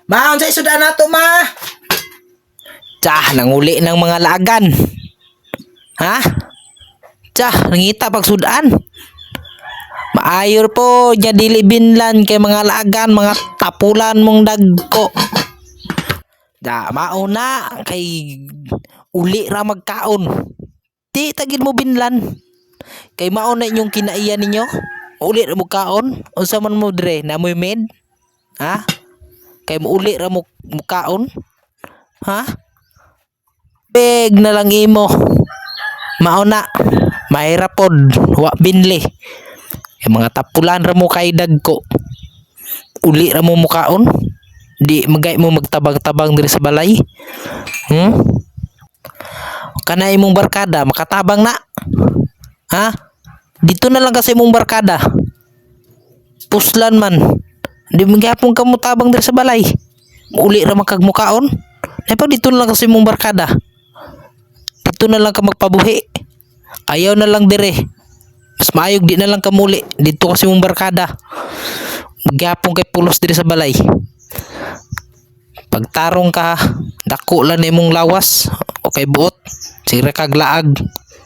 Maon sa isudan nato ma. Tsa, nanguli ng mga lagan. Ha? Tsa, nangita pag sudan. Maayor po, nya dili binlan kay mga lagan, mga tapulan mong dagko. Da, mauna kay uli ra magkaon. Di tagid mo binlan. Kay mauna inyong kinaiyan ninyo. Uli ra mo kaon. Unsa man mo dire, namoy med? Ha? Kay mo uli ra mo kaon? Ha? Beg na lang imo. Mauna, mahirap pod, wa binli. Yung mga tapulan ra mo kay dagko. Uli ra mo mukaon. Di magay mo magtabang-tabang diri sa balay. Kana imong barkada makatabang na. Ha? Dito na lang kasi imong barkada. Puslan man. Di magyapon ka mo tabang diri sa balay. Uli ra makagmukaon. Ay pag dito na lang kasi imong barkada. Dito na lang ka magpabuhi. Ayaw na lang dire. Mas maayog di na lang ka muli. Dito kasi imong barkada. Magyapon kay pulos diri sa balay. Pagtarong ka, dako lang imong lawas o kay buot. Sira kag laag.